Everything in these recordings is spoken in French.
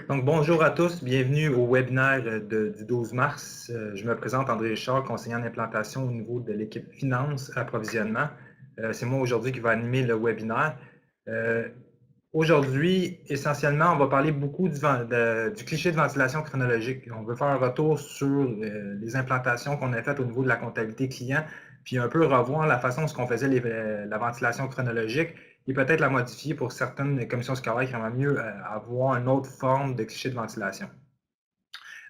Donc, bonjour à tous, bienvenue au webinaire du 12 mars. Je me présente André Richard, conseiller en implantation au niveau de l'équipe finance approvisionnement. C'est moi aujourd'hui qui va animer le webinaire. Aujourd'hui, essentiellement, on va parler beaucoup du cliché de ventilation chronologique. On veut faire un retour sur les implantations qu'on a faites au niveau de la comptabilité client, puis un peu revoir la façon dont on faisait la ventilation chronologique et peut-être la modifier pour certaines commissions scolaires qui aimeraient mieux avoir une autre forme de cliché de ventilation.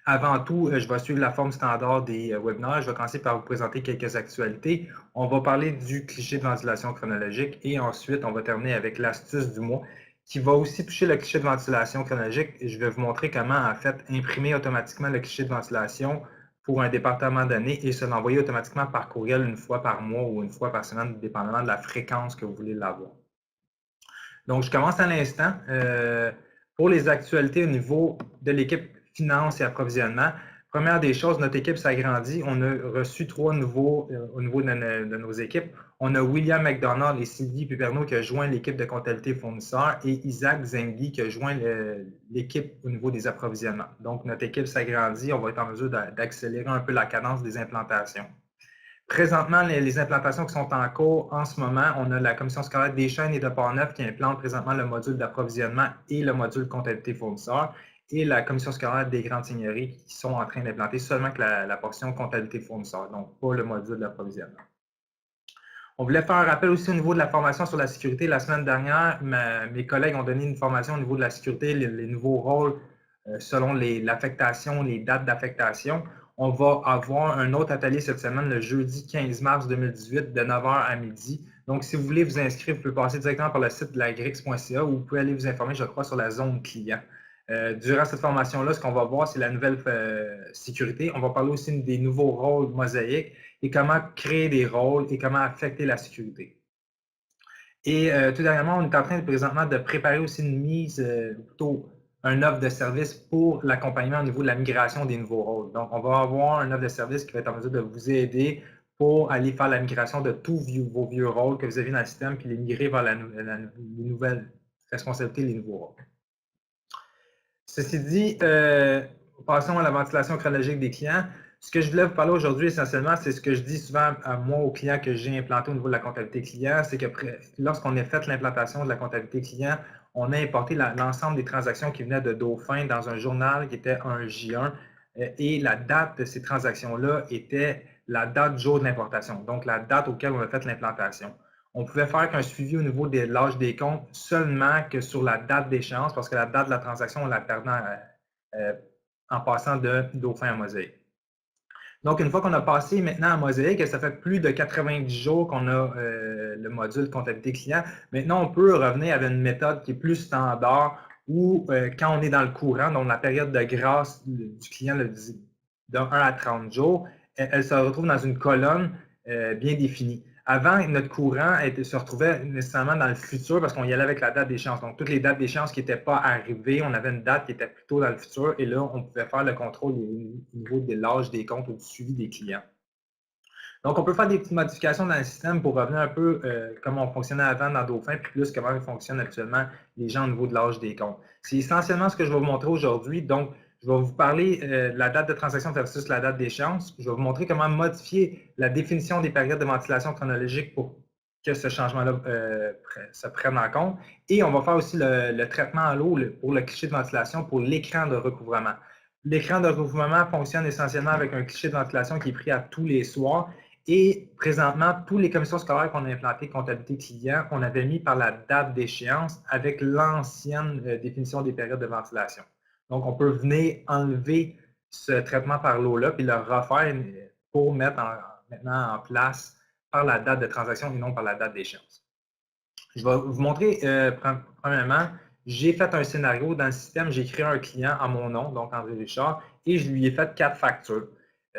Avant tout, je vais suivre la forme standard des webinaires. Je vais commencer par vous présenter quelques actualités. On va parler du cliché de ventilation chronologique et ensuite, on va terminer avec l'astuce du mois qui va aussi toucher le cliché de ventilation chronologique. Et je vais vous montrer comment, en fait, imprimer automatiquement le cliché de ventilation pour un département donné et se l'envoyer automatiquement par courriel une fois par mois ou une fois par semaine, dépendamment de la fréquence que vous voulez l'avoir. Donc, je commence à l'instant. Pour les actualités au niveau de l'équipe finance et approvisionnement, première des choses, notre équipe s'agrandit. On a reçu 3 nouveaux au niveau de nos équipes. On a William McDonald et Sylvie Piperno qui a joint l'équipe de comptabilité fournisseur et Isaac Zenghi qui a joint l'équipe au niveau des approvisionnements. Donc, notre équipe s'agrandit. On va être en mesure d'accélérer un peu la cadence des implantations. Présentement, les implantations qui sont en cours en ce moment, on a la commission scolaire des Chênes et de Port-Neuf qui implante présentement le module d'approvisionnement et le module comptabilité fournisseur et la commission scolaire des Grandes Seigneuries qui sont en train d'implanter seulement que la portion comptabilité fournisseur, donc pas le module d'approvisionnement. On voulait faire un rappel aussi au niveau de la formation sur la sécurité. La semaine dernière, mes collègues ont donné une formation au niveau de la sécurité, les nouveaux rôles selon l'affectation, les dates d'affectation. On va avoir un autre atelier cette semaine, le jeudi 15 mars 2018, de 9h à midi. Donc, si vous voulez vous inscrire, vous pouvez passer directement par le site de lagrix.ca ou vous pouvez aller vous informer, je crois, sur la zone client. Durant cette formation-là, ce qu'on va voir, c'est la nouvelle sécurité. On va parler aussi des nouveaux rôles mosaïques et comment créer des rôles et comment affecter la sécurité. Et tout dernièrement, on est en train présentement de préparer aussi une mise, plutôt un offre de service pour l'accompagnement au niveau de la migration des nouveaux rôles. Donc, on va avoir un offre de service qui va être en mesure de vous aider pour aller faire la migration de tous vos vieux rôles que vous avez dans le système puis les migrer vers les nouvelles responsabilités, les nouveaux rôles. Ceci dit, passons à la ventilation chronologique des clients. Ce que je voulais vous parler aujourd'hui, essentiellement, c'est ce que je dis souvent à moi aux clients que j'ai implanté au niveau de la comptabilité client, c'est que lorsqu'on a fait l'implantation de la comptabilité client, on a importé l'ensemble des transactions qui venaient de Dauphin dans un journal qui était un J1 et la date de ces transactions-là était la date du jour de l'importation, donc la date auquel on a fait l'implantation. On pouvait faire qu'un suivi au niveau de l'âge des comptes seulement que sur la date d'échéance, parce que la date de la transaction, on la perdait en passant de Dauphin à Mosaïque. Donc, une fois qu'on a passé maintenant à Mosaïque, ça fait plus de 90 jours qu'on a le module comptabilité client. Maintenant, on peut revenir avec une méthode qui est plus standard où quand on est dans le courant, donc la période de grâce du client de 1 à 30 jours, elle se retrouve dans une colonne bien définie. Avant, notre courant se retrouvait nécessairement dans le futur parce qu'on y allait avec la date d'échéance. Donc, toutes les dates d'échéance qui n'étaient pas arrivées, on avait une date qui était plutôt dans le futur et là, on pouvait faire le contrôle au niveau de l'âge des comptes ou du suivi des clients. Donc, on peut faire des petites modifications dans le système pour revenir un peu comment on fonctionnait avant dans Dauphin, puis plus comment fonctionnent actuellement les gens au niveau de l'âge des comptes. C'est essentiellement ce que je vais vous montrer aujourd'hui. Donc, je vais vous parler de la date de transaction versus la date d'échéance. Je vais vous montrer comment modifier la définition des périodes de ventilation chronologique pour que ce changement-là se prenne en compte. Et on va faire aussi le traitement à l'eau pour le cliché de ventilation pour l'écran de recouvrement. L'écran de recouvrement fonctionne essentiellement avec un cliché de ventilation qui est pris à tous les soirs. Et présentement, tous les commissions scolaires qu'on a implantées, comptabilité client, on avait mis par la date d'échéance avec l'ancienne définition des périodes de ventilation. Donc, on peut venir enlever ce traitement par l'eau-là puis le refaire pour mettre maintenant en place par la date de transaction et non par la date d'échéance. Je vais vous montrer, premièrement, j'ai fait un scénario dans le système, j'ai créé un client à mon nom, donc André Richard, et je lui ai fait 4 factures.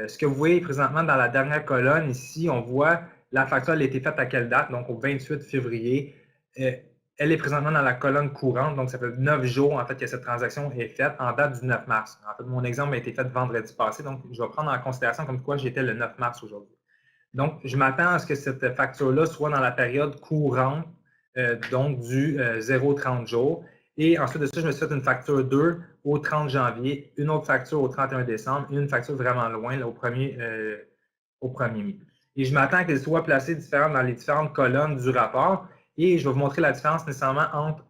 Ce que vous voyez présentement dans la dernière colonne ici, on voit la facture, elle a été faite à quelle date, donc au 28 février. Elle est présentement dans la colonne courante, donc ça fait 9 jours en fait que cette transaction est faite en date du 9 mars. En fait, mon exemple a été fait vendredi passé, donc je vais prendre en considération comme quoi j'étais le 9 mars aujourd'hui. Donc, je m'attends à ce que cette facture-là soit dans la période courante, donc du 0-30 jours. Et ensuite de ça, je me suis fait une facture 2 au 30 janvier, une autre facture au 31 décembre et une facture vraiment loin, là, au 1er mai. Et je m'attends qu'elles soient placées différentes dans les différentes colonnes du rapport. Et je vais vous montrer la différence nécessairement entre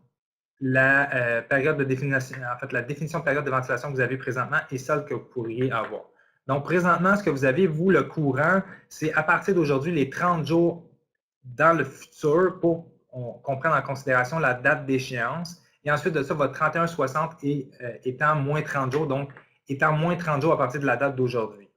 la période de définition, en fait, la définition de période de ventilation que vous avez présentement et celle que vous pourriez avoir. Donc, présentement, ce que vous avez, vous, le courant, c'est à partir d'aujourd'hui, les 30 jours dans le futur pour qu'on prenne en considération la date d'échéance. Et ensuite de ça, votre 3160 étant moins 30 jours, donc étant moins 30 jours à partir de la date d'aujourd'hui.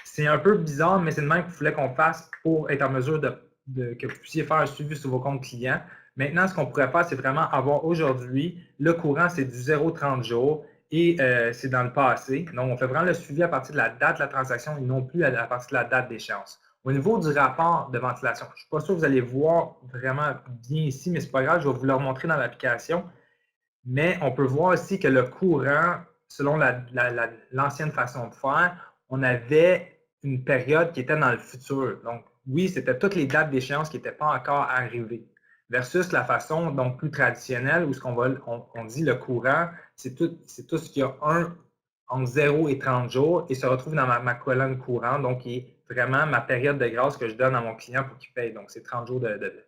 C'est un peu bizarre, mais c'est le même qu'il fallait qu'on fasse pour être en mesure que vous puissiez faire un suivi sur vos comptes clients. Maintenant, ce qu'on pourrait faire, c'est vraiment avoir aujourd'hui, le courant, c'est du 0,30 jours et c'est dans le passé. Donc, on fait vraiment le suivi à partir de la date de la transaction et non plus à partir de la date d'échéance. Au niveau du rapport de ventilation, je ne suis pas sûr que vous allez voir vraiment bien ici, mais ce n'est pas grave, je vais vous le remontrer dans l'application. Mais on peut voir aussi que le courant, selon l'ancienne façon de faire, on avait une période qui était dans le futur. Donc, oui, c'était toutes les dates d'échéance qui n'étaient pas encore arrivées. Versus la façon donc plus traditionnelle où on dit le courant, c'est tout ce qui a entre 0 et 30 jours et se retrouve dans ma colonne courante, donc qui est vraiment ma période de grâce que je donne à mon client pour qu'il paye. Donc, c'est 30 jours de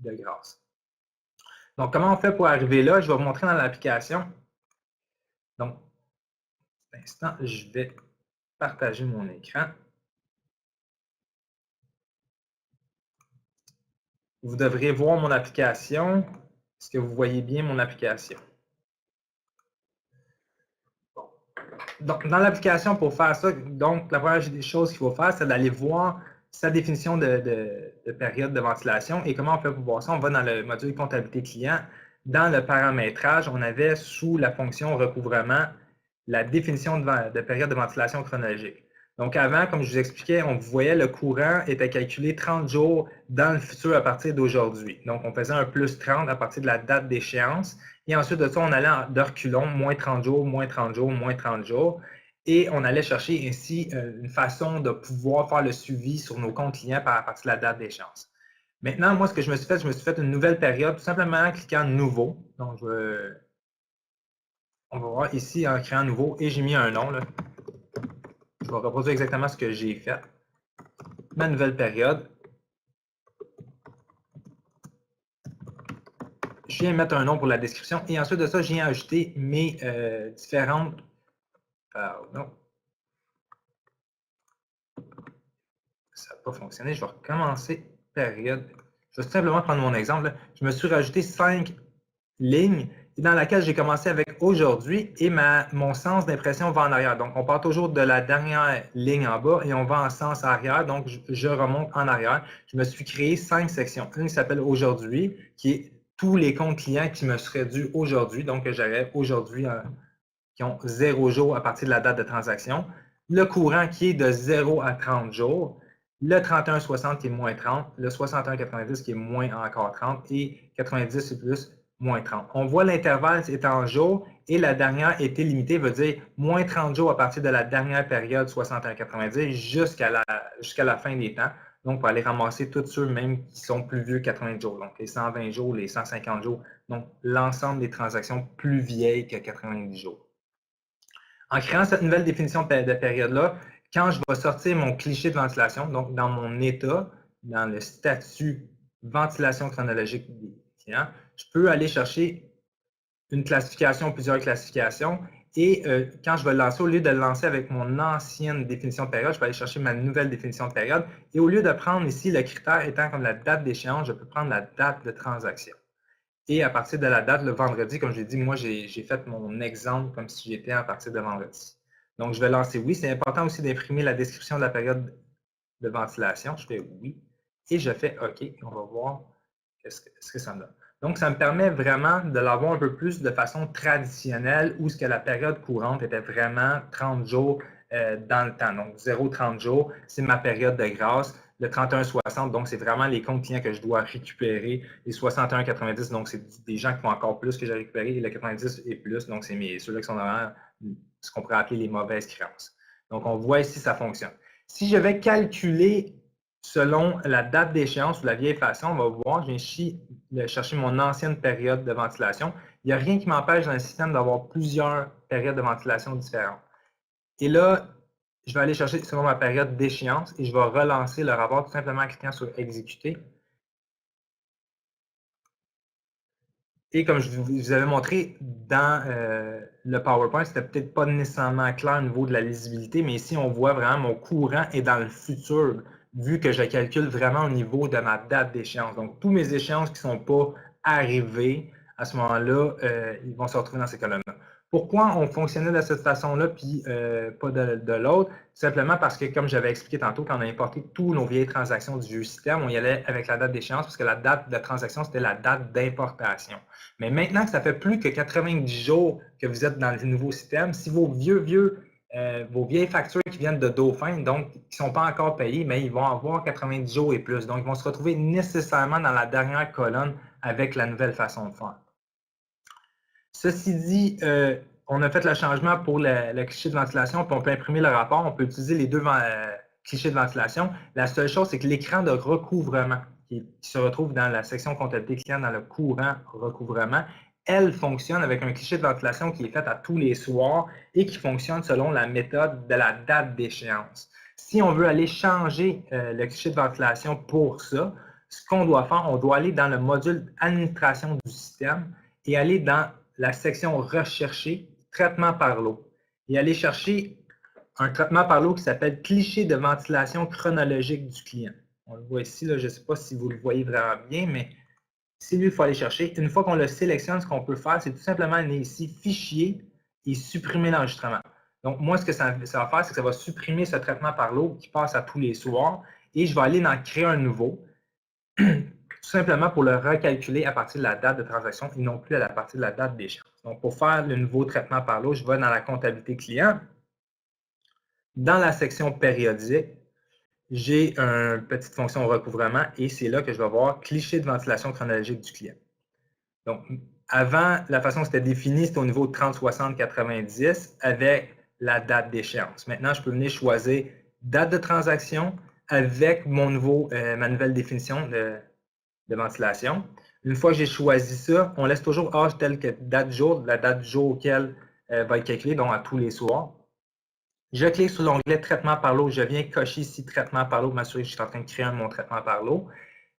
grâce. Donc, comment on fait pour arriver là? Je vais vous montrer dans l'application. Donc, pour l'instant, je vais partager mon écran. Vous devrez voir mon application. Est-ce que vous voyez bien mon application? Bon. Donc, dans l'application, pour faire ça, donc, la première des choses qu'il faut faire, c'est d'aller voir sa définition de période de ventilation. Et comment on fait pour voir ça? On va dans le module comptabilité client. Dans le paramétrage, on avait sous la fonction recouvrement la définition de période de ventilation chronologique. Donc avant, comme je vous expliquais, on voyait le courant était calculé 30 jours dans le futur à partir d'aujourd'hui. Donc on faisait un plus 30 à partir de la date d'échéance. Et ensuite de ça, on allait de reculons, moins 30 jours, moins 30 jours, moins 30 jours. Et on allait chercher ainsi une façon de pouvoir faire le suivi sur nos comptes clients à partir de la date d'échéance. Maintenant, moi, ce que je me suis fait une nouvelle période, tout simplement en cliquant Nouveau. Donc, on va voir ici en créant Nouveau et j'ai mis un nom. Là. Je vais reproduire exactement ce que j'ai fait. Ma nouvelle période. Je viens mettre un nom pour la description et ensuite de ça, je viens ajouter mes différentes. Pardon. Ça n'a pas fonctionné. Je vais recommencer période. Je vais simplement prendre mon exemple. Là. Je me suis rajouté 5 lignes dans laquelle j'ai commencé avec aujourd'hui et mon sens d'impression va en arrière. Donc, on part toujours de la dernière ligne en bas et on va en sens arrière. Donc, je remonte en arrière. Je me suis créé 5 sections. Une qui s'appelle aujourd'hui, qui est tous les comptes clients qui me seraient dus aujourd'hui. Donc, que j'aurais aujourd'hui qui ont 0 jours à partir de la date de transaction. Le courant qui est de 0 à 30 jours. Le 31,60 qui est moins 30. Le 61,90 qui est moins encore 30. Et 90 et plus, moins 30. On voit l'intervalle est en jours et la dernière était limitée, veut dire moins 30 jours à partir de la dernière période 61,90 jusqu'à la fin des temps. Donc, pour aller ramasser tous ceux même qui sont plus vieux que 90 jours. Donc, les 120 jours, les 150 jours. Donc, l'ensemble des transactions plus vieilles que 90 jours. En créant cette nouvelle définition de période-là, quand je vais sortir mon cliché de ventilation, donc dans mon état, dans le statut ventilation chronologique des clients, je peux aller chercher une classification, plusieurs classifications. Et quand je vais le lancer, au lieu de le lancer avec mon ancienne définition de période, je vais aller chercher ma nouvelle définition de période. Et au lieu de prendre ici le critère étant comme la date d'échéance, je peux prendre la date de transaction. Et à partir de la date, le vendredi, comme je l'ai dit, moi, j'ai fait mon exemple comme si j'étais à partir de vendredi. Donc, je vais lancer oui. C'est important aussi d'imprimer la description de la période de ventilation. Je fais oui. Et je fais OK. On va voir ce que ça me donne. Donc, ça me permet vraiment de l'avoir un peu plus de façon traditionnelle où ce que la période courante était vraiment 30 jours dans le temps. Donc, 0,30 jours, c'est ma période de grâce. Le 31,60, donc c'est vraiment les comptes clients que je dois récupérer. Les 61,90, donc c'est des gens qui font encore plus que j'ai récupéré. Et le 90 et plus, donc c'est ceux-là qui sont vraiment ce qu'on pourrait appeler les mauvaises créances. Donc, on voit ici, ça fonctionne. Si je vais calculer selon la date d'échéance ou la vieille façon, on va voir, je viens ici chercher mon ancienne période de ventilation. il n'y a rien qui m'empêche dans le système d'avoir plusieurs périodes de ventilation différentes. Et là, je vais aller chercher selon ma période d'échéance et je vais relancer le rapport tout simplement en cliquant sur exécuter. Et comme je vous avais montré dans le PowerPoint, c'était peut-être pas nécessairement clair au niveau de la lisibilité, mais ici, on voit vraiment mon courant est dans le futur, vu que je calcule vraiment au niveau de ma date d'échéance. Donc, tous mes échéances qui ne sont pas arrivées, à ce moment-là, ils vont se retrouver dans ces colonnes-là. Pourquoi on fonctionnait de cette façon-là, puis pas de l'autre? Simplement parce que, comme j'avais expliqué tantôt, quand on a importé tous nos vieilles transactions du vieux système, on y allait avec la date d'échéance, parce que la date de transaction, c'était la date d'importation. Mais maintenant que ça fait plus que 90 jours que vous êtes dans le nouveau système, si vos vieilles factures qui viennent de Dauphin, donc qui ne sont pas encore payées, mais ils vont avoir 90 jours et plus. Donc, ils vont se retrouver nécessairement dans la dernière colonne avec la nouvelle façon de faire. Ceci dit, on a fait le changement pour le cliché de ventilation, puis on peut imprimer le rapport. On peut utiliser les deux clichés de ventilation. La seule chose, c'est que l'écran de recouvrement, qui se retrouve dans la section comptabilité client, dans le courant recouvrement, elle fonctionne avec un cliché de ventilation qui est fait à tous les soirs et qui fonctionne selon la méthode de la date d'échéance. Si on veut aller changer le cliché de ventilation pour ça, ce qu'on doit faire, on doit aller dans le module administration du système et aller dans la section rechercher, traitement par l'eau, et aller chercher un traitement par l'eau qui s'appelle cliché de ventilation chronologique du client. On le voit ici, là, je ne sais pas si vous le voyez vraiment bien, mais c'est lui qu'il faut aller chercher. Une fois qu'on le sélectionne, ce qu'on peut faire, c'est tout simplement aller ici, fichier, et supprimer l'enregistrement. Donc, moi, ce que ça va faire, c'est que ça va supprimer ce traitement par l'eau qui passe à tous les soirs, et je vais aller en créer un nouveau, tout simplement pour le recalculer à partir de la date de transaction et non plus à partir de la date d'échéance. Donc, pour faire le nouveau traitement par l'eau, je vais dans la comptabilité client. Dans la section périodique, j'ai une petite fonction recouvrement et c'est là que je vais voir cliché de ventilation chronologique du client. Donc, avant, la façon dont c'était défini, c'était au niveau de 30, 60, 90 avec la date d'échéance. Maintenant, je peux venir choisir date de transaction avec ma nouvelle définition de ventilation. Une fois que j'ai choisi ça, on laisse toujours âge tel que date-jour, la date du jour auquel va être calculée, donc à tous les soirs. Je clique sur l'onglet traitement par l'eau. Je viens cocher ici traitement par l'eau, m'assurer que je suis en train de créer mon traitement par l'eau.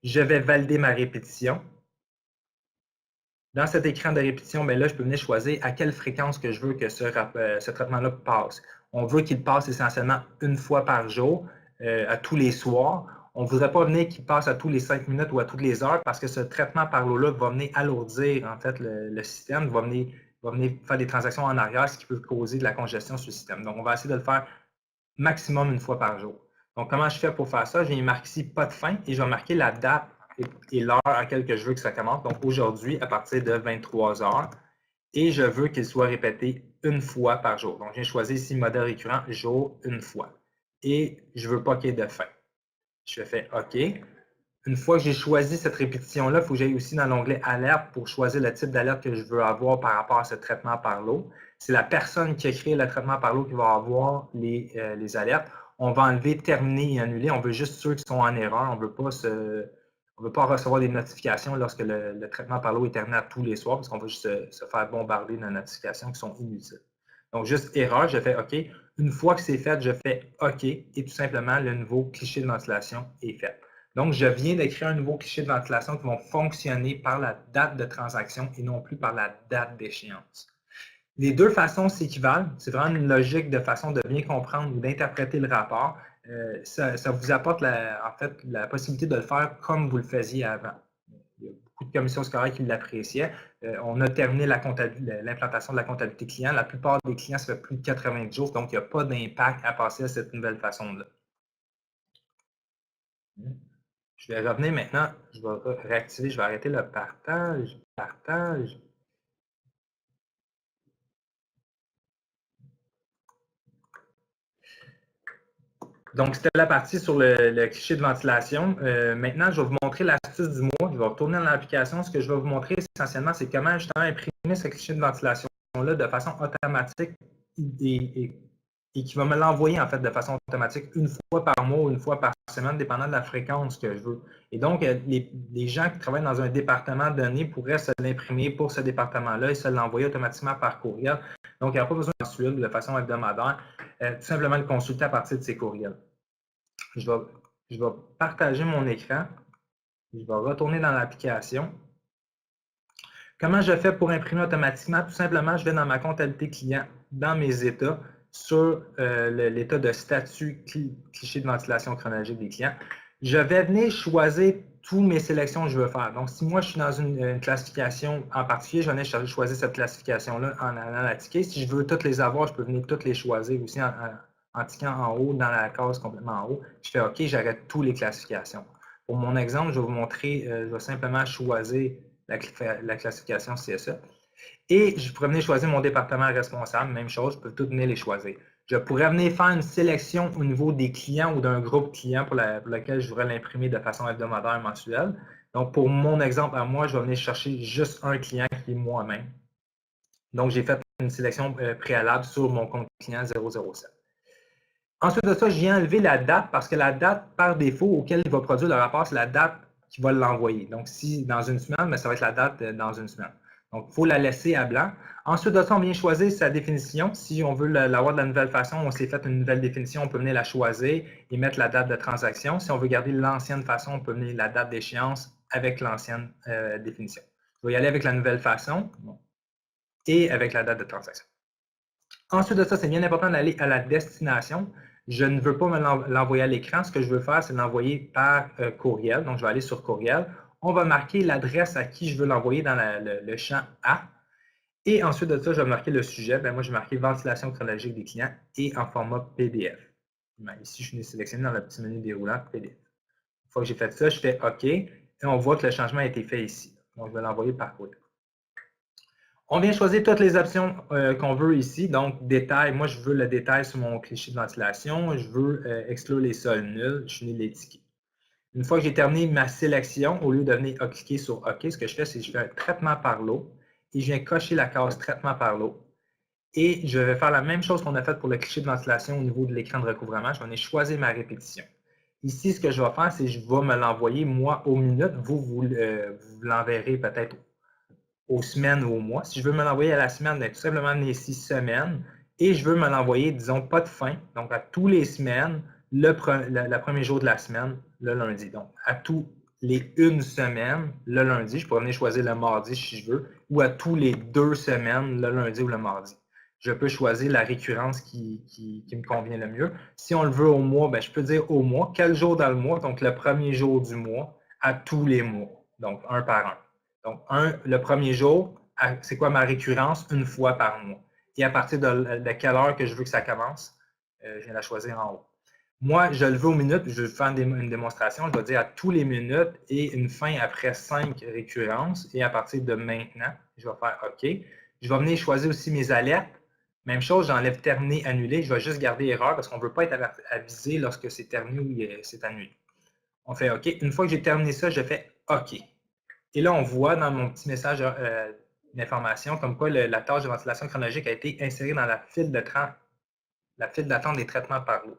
Je vais valider ma répétition. Dans cet écran de répétition, là, je peux venir choisir à quelle fréquence que je veux que ce traitement-là passe. On veut qu'il passe essentiellement une fois par jour, à tous les soirs. On ne voudrait pas venir qu'il passe à tous les 5 minutes ou à toutes les heures parce que ce traitement par l'eau-là va venir alourdir en fait le système, va venir faire des transactions en arrière, ce qui peut causer de la congestion sur le système. Donc, on va essayer de le faire maximum une fois par jour. Donc, comment je fais pour faire ça? Je viens marquer ici pas de fin et je vais marquer la date et l'heure à laquelle je veux que ça commence. Donc, aujourd'hui, à partir de 23 h. Et je veux qu'il soit répété une fois par jour. Donc, je viens choisir ici modèle récurrent, jour, une fois. Et je ne veux pas qu'il y ait de fin. Je fais OK. Une fois que j'ai choisi cette répétition-là, il faut que j'aille aussi dans l'onglet Alerte pour choisir le type d'alerte que je veux avoir par rapport à ce traitement par l'eau. C'est la personne qui a créé le traitement par l'eau qui va avoir les alertes. On va enlever Terminer et Annuler. On veut juste ceux qui sont en erreur. On ne veut pas recevoir des notifications lorsque le traitement par l'eau est terminé à tous les soirs parce qu'on va juste se faire bombarder de notifications qui sont inutiles. Donc, juste erreur, je fais OK. Une fois que c'est fait, je fais OK et tout simplement, le nouveau cliché de ventilation est fait. Donc, je viens d'écrire un nouveau cliché de ventilation qui va fonctionner par la date de transaction et non plus par la date d'échéance. Les deux façons s'équivalent. C'est vraiment une logique de façon de bien comprendre ou d'interpréter le rapport. Ça vous apporte en fait la possibilité de le faire comme vous le faisiez avant. Il y a beaucoup de commissions scolaires qui l'appréciaient. On a terminé l'implantation de la comptabilité client. La plupart des clients, ça fait plus de 90 jours, donc il n'y a pas d'impact à passer à cette nouvelle façon-là. Je vais revenir maintenant, je vais réactiver, je vais arrêter le partage. Donc, c'était la partie sur le cliché de ventilation. Maintenant, je vais vous montrer l'astuce du mois. Je vais retourner dans l'application. Ce que je vais vous montrer essentiellement, c'est comment justement imprimer ce cliché de ventilation-là de façon automatique et qui va me l'envoyer en fait de façon automatique une fois par mois ou une fois par semaine, dépendant de la fréquence que je veux. Et donc, les gens qui travaillent dans un département donné pourraient se l'imprimer pour ce département-là et se l'envoyer automatiquement par courriel. Donc, il n'y a pas besoin de mensuel de façon hebdomadaire, tout simplement le consulter à partir de ses courriels. Je vais partager mon écran. Je vais retourner dans l'application. Comment je fais pour imprimer automatiquement? Tout simplement, je vais dans ma comptabilité client, dans mes états, sur l'état de statut cliché de ventilation chronologique des clients. Je vais venir choisir toutes mes sélections que je veux faire. Donc, si moi, je suis dans une classification en particulier, je vais venir choisir cette classification-là en allant la ticker. Si je veux toutes les avoir, je peux venir toutes les choisir aussi en tiquant en haut, dans la case complètement en haut. Je fais OK, j'arrête toutes les classifications. Pour mon exemple, je vais vous montrer, je vais simplement choisir la classification CSE. Et je pourrais venir choisir mon département responsable, même chose, je peux tout venir les choisir. Je pourrais venir faire une sélection au niveau des clients ou d'un groupe client pour lequel je voudrais l'imprimer de façon hebdomadaire mensuelle. Donc, pour mon exemple à moi, je vais venir chercher juste un client qui est moi-même. Donc, j'ai fait une sélection préalable sur mon compte client 007. Ensuite de ça, je viens enlever la date parce que la date, par défaut, auquel il va produire le rapport, c'est la date qui va l'envoyer. Donc, si dans une semaine, bien, ça va être la date dans une semaine. Donc, il faut la laisser à blanc. Ensuite de ça, on vient choisir sa définition. Si on veut l'avoir de la nouvelle façon, on s'est fait une nouvelle définition, on peut venir la choisir et mettre la date de transaction. Si on veut garder l'ancienne façon, on peut venir la date d'échéance avec l'ancienne définition. Je vais y aller avec la nouvelle façon et avec la date de transaction. Ensuite de ça, c'est bien important d'aller à la destination. Je ne veux pas me l'envoyer à l'écran. Ce que je veux faire, c'est l'envoyer par courriel. Donc, je vais aller sur courriel. On va marquer l'adresse à qui je veux l'envoyer dans le champ A. Et ensuite de ça, je vais marquer le sujet. Bien, moi, je vais marquer ventilation chronologique des clients et en format PDF. Bien, ici, je vais sélectionner dans le petit menu déroulant PDF. Une fois que j'ai fait ça, je fais OK. Et on voit que le changement a été fait ici. Donc, je vais l'envoyer par courriel. On vient choisir toutes les options qu'on veut ici. Donc, détail, moi, je veux le détail sur mon cliché de ventilation. Je veux exclure les sols nuls. Je finis les tickets. Une fois que j'ai terminé ma sélection, au lieu de venir cliquer sur OK, ce que je fais, c'est que je fais un traitement par l'eau et je viens cocher la case traitement par l'eau. Et je vais faire la même chose qu'on a fait pour le cliché de ventilation au niveau de l'écran de recouvrement. Je vais venir choisir ma répétition. Ici, ce que je vais faire, c'est que je vais me l'envoyer, moi, aux minutes. Vous l'enverrez peut-être aux semaines ou aux mois. Si je veux me l'envoyer à la semaine, bien, tout simplement venir ici semaine. Et je veux me l'envoyer, disons, pas de fin. Donc, à tous les semaines, le premier jour de la semaine, le lundi. Donc, à tous les une semaine, le lundi. Je pourrais venir choisir le mardi si je veux. Ou à tous les 2 semaines, le lundi ou le mardi. Je peux choisir la récurrence qui me convient le mieux. Si on le veut au mois, bien, je peux dire au mois. Quel jour dans le mois? Donc, le premier jour du mois à tous les mois. Donc, un par un. Donc, le premier jour, c'est quoi ma récurrence? Une fois par mois. Et à partir de quelle heure que je veux que ça commence, je viens la choisir en haut. Moi, je le veux aux minutes, je vais faire une démonstration, je vais dire à tous les minutes et une fin après 5 récurrences. Et à partir de maintenant, je vais faire OK. Je vais venir choisir aussi mes alertes. Même chose, j'enlève terminé, annulé. Je vais juste garder erreur parce qu'on ne veut pas être avisé lorsque c'est terminé ou c'est annulé. On fait OK. Une fois que j'ai terminé ça, je fais OK. Et là, on voit dans mon petit message d'information comme quoi la tâche de ventilation chronologique a été insérée dans la file d'attente des traitements par l'eau.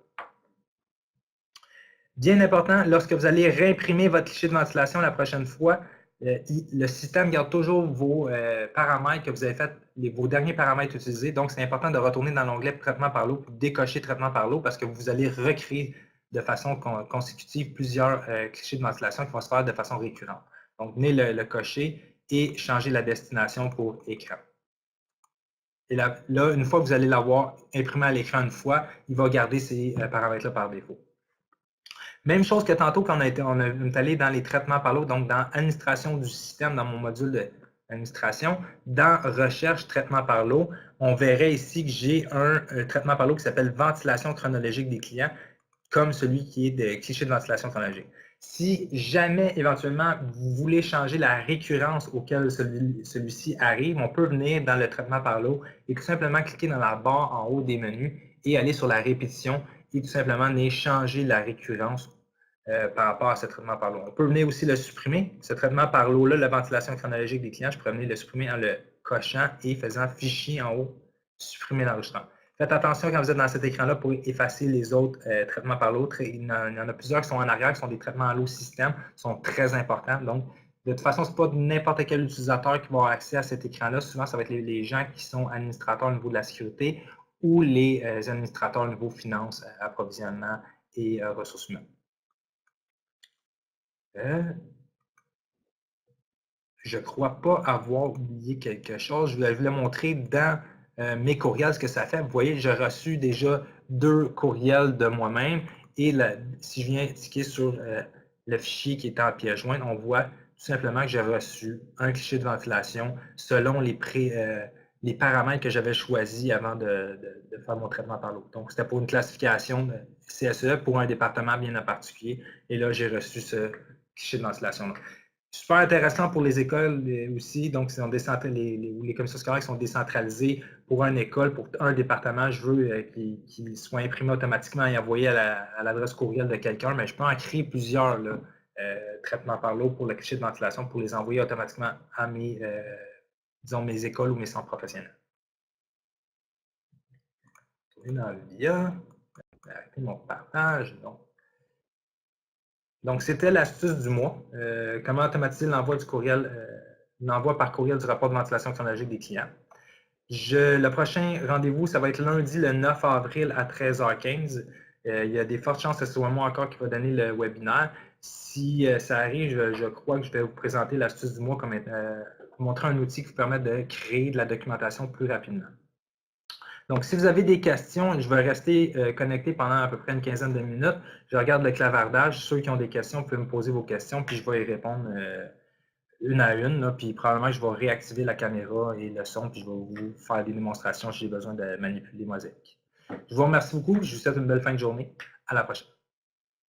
Bien important, lorsque vous allez réimprimer votre cliché de ventilation la prochaine fois, le système garde toujours vos paramètres que vous avez fait, vos derniers paramètres utilisés. Donc, c'est important de retourner dans l'onglet traitement par l'eau pour décocher traitement par l'eau parce que vous allez recréer de façon consécutive plusieurs clichés de ventilation qui vont se faire de façon récurrente. Donc, venez le cocher et changer la destination pour écran. Et là, une fois que vous allez l'avoir imprimé à l'écran une fois, il va garder ces paramètres-là par défaut. Même chose que tantôt quand on est allé dans les traitements par l'eau, donc dans administration du système, dans mon module d'administration, dans recherche traitement par l'eau, on verrait ici que j'ai un traitement par l'eau qui s'appelle ventilation chronologique des clients, comme celui qui est de cliché de ventilation chronologique. Si jamais, éventuellement, vous voulez changer la récurrence auquel celui-ci arrive, on peut venir dans le traitement par l'eau et tout simplement cliquer dans la barre en haut des menus et aller sur la répétition et tout simplement venir changer la récurrence par rapport à ce traitement par l'eau. On peut venir aussi le supprimer. Ce traitement par l'eau-là, la ventilation chronologique des clients, je pourrais venir le supprimer en le cochant et faisant fichier en haut, supprimer l'enregistrement. Faites attention quand vous êtes dans cet écran-là pour effacer les autres traitements par l'eau. Il y en a plusieurs qui sont en arrière, qui sont des traitements à l'eau système, qui sont très importants. Donc, de toute façon, ce n'est pas n'importe quel utilisateur qui va avoir accès à cet écran-là. Souvent, ça va être les gens qui sont administrateurs au niveau de la sécurité ou les administrateurs au niveau finances, approvisionnement et ressources humaines. Je ne crois pas avoir oublié quelque chose. Je voulais montrer dans mes courriels ce que ça fait. Vous voyez, j'ai reçu déjà 2 courriels de moi-même. Et si je viens cliquer sur le fichier qui est en pièce jointe, on voit tout simplement que j'ai reçu un cliché de ventilation selon les paramètres que j'avais choisis avant de faire mon traitement par l'eau. Donc, c'était pour une classification de CSE pour un département bien en particulier. Et là, j'ai reçu ce cliché de ventilation-là. Super intéressant pour les écoles aussi. Donc, les commissions scolaires qui sont décentralisées pour une école, pour un département, je veux qu'il soit imprimé automatiquement et envoyé à l'adresse courriel de quelqu'un, mais je peux en créer plusieurs traitements par l'eau pour le cliché de ventilation pour les envoyer automatiquement à mes écoles ou mes centres professionnels. Tourner dans le VIA, arrêter mon partage. Donc, c'était l'astuce du mois. Comment automatiser l'envoi du courriel, l'envoi par courriel du rapport de ventilation technologique des clients. Le prochain rendez-vous, ça va être lundi le 9 avril à 13h15. Il y a des fortes chances que ce soit moi encore qui va donner le webinaire. Si ça arrive, je crois que je vais vous présenter l'astuce du mois comme vous montrer un outil qui vous permet de créer de la documentation plus rapidement. Donc, si vous avez des questions, je vais rester connecté pendant à peu près une quinzaine de minutes. Je regarde le clavardage. Ceux qui ont des questions, vous pouvez me poser vos questions, puis je vais y répondre une à une. Là, puis probablement, je vais réactiver la caméra et le son, puis je vais vous faire des démonstrations si j'ai besoin de manipuler Mosaic. Je vous remercie beaucoup. Je vous souhaite une belle fin de journée. À la prochaine.